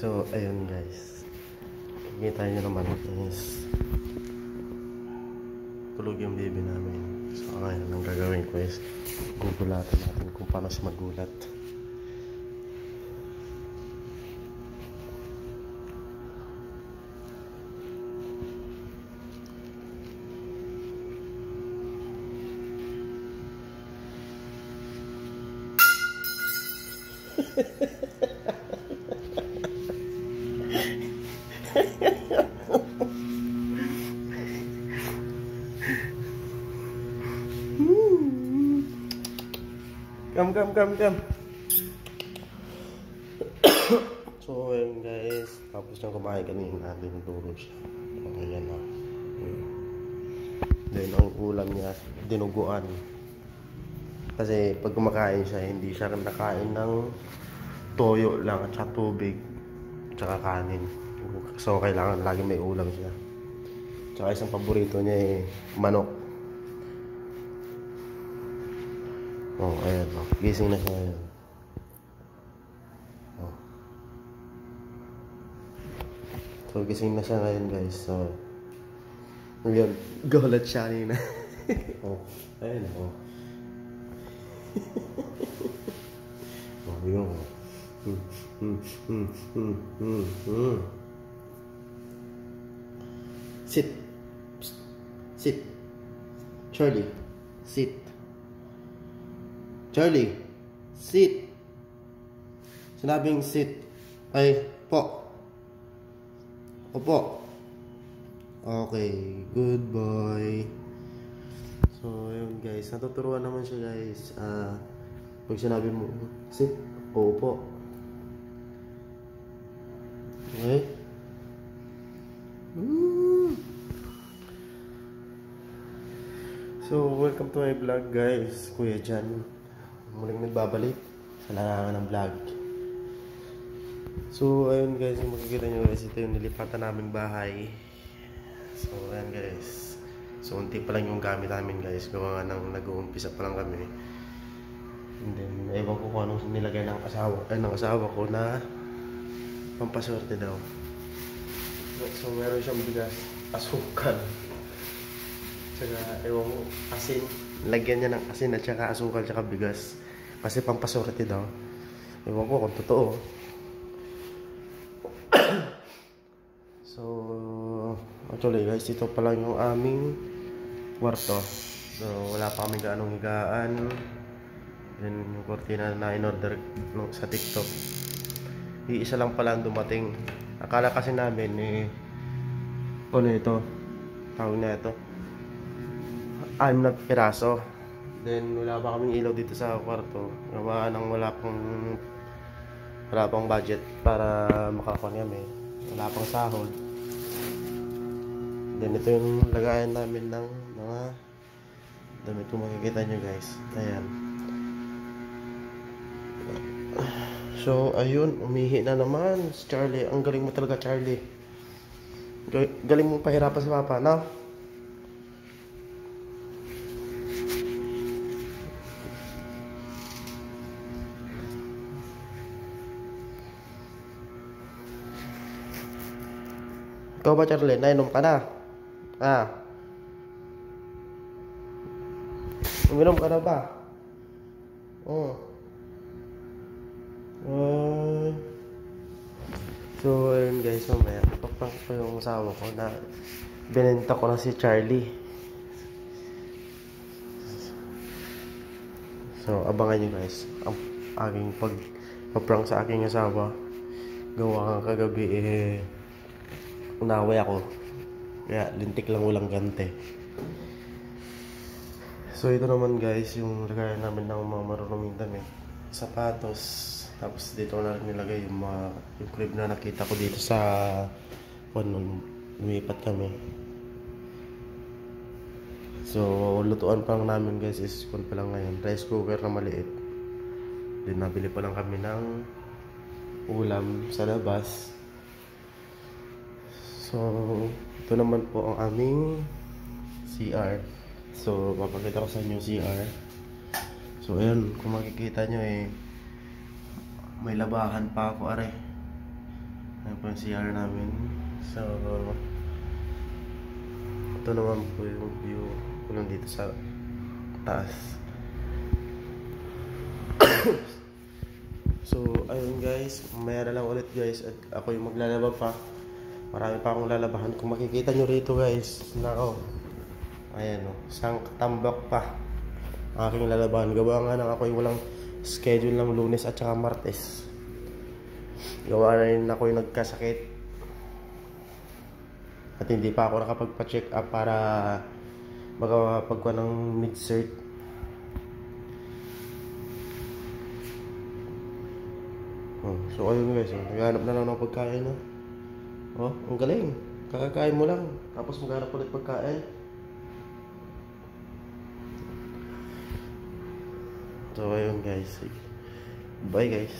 So, ayun guys. Kita nyo naman is tulog yung baby namin. So, ngayon ang gagawin ko is gugulatan natin kung paano siya magulat. Come. So, ayun guys. Tapos nang kumain kanina, dinutulog siya. Ayan na. Then, ang ulam niya, dinuguan. Kasi pag kumakain siya, hindi siya nakain ng toyo lang at saka tubig at saka kanin. So, kailangan lagi may ulam siya. Tsaka isang paborito niya manok. Oh, ayan. Oh. Gising na siya ngayon. Oh. So, gising na siya ngayon guys. So, ngayon, gulat siya kanina. Oh, ayan. Oh. Oh, yun. Sit. Sit. Charlie, sit. Charlie, sit. Sinabing sit. Ay, po. Opo. Okay, good boy. So, yun guys. Natuturuan naman siya guys. Pag sinabi mo, sit. Opo. Okay. So, welcome to my vlog guys. Kuya Jan. Muling nagbabalik sa larangan ng vlog. So, ayun guys, yung makikita nyo guys, ito yung nilipatan naming bahay. So, ayun guys. So, unti pa lang yung gamit namin guys. Gawa nga nang nag-uumpisa pa lang kami. And then, ewan ko kung anong nilagay ng asawa ko na pampaswerte daw. So, meron siyang bigas, asukal. Tsaka, ewan ko, asin. Lagyan niya ng asin at saka asukal tsaka bigas. Kasi pampaswerte daw. Ewan ko kung totoo. So, actually guys, ito pa lang yung aming kwarto. So, wala pa kami gaanong higaan. Then, yung kortina na in-order sa TikTok. Iisa lang pala ang dumating. Akala kasi namin ano ito? Tawag na ito. 6 na piraso. Then wala pa kaming ilaw dito sa kwarto. Gawa nang wala pang budget para makakuha kami. Wala pang sahod. Then ito yung lagayan namin ng mga damit kung makikita nyo guys. Ayan. So ayun, umihi na naman si Charlie. Ang galing mo talaga Charlie. Galing mo pahirapan sa papa, no? Ikaw ba Charlie? Nainom ka na? Uminom ka na ba? Oo. So ayun guys, mamaya paprank ko yung asawa ko na binenta ko na si Charlie. So abangan nyo guys ang aking pagpaprank sa aking asawa. Gawa nga kagabi unaway ako. Kaya lintik lang walang gante. So ito naman guys yung lagayan namin ng mga maruruming damit. Sapatos. Tapos dito na rin nilagay yung crib na nakita ko dito sa nung lumipat kami. So lutuan pa lang namin guys is kung pa lang ngayon. Rice cooker na maliit. Then nabili pa lang kami ng ulam sa labas. So ito naman po ang aming CR. So papakita ko sa inyo CR. So ayun, kung makikita nyo may labahan pa ako are. ng CR namin. So, ito naman po yung view ko nandito sa taas. So, ayun guys, mamaya na lang ulit guys at ako yung maglalaba pa. Marami pa akong lalabahan. Kung makikita nyo rito guys, nako, ayan o, isang katambak pa aking lalabahan. Gawa nga nang ako yung walang schedule ng Lunes at saka Martes. Gawa na rin ako yung nagkasakit at hindi pa ako nakapagpa-check up para makapagkuha ng mid-cert. So ayun guys, naghanap na lang ng pagkain. Ang galing, kakakain mo lang tapos maghanap ulit pagkain. So ayun guys, bye guys.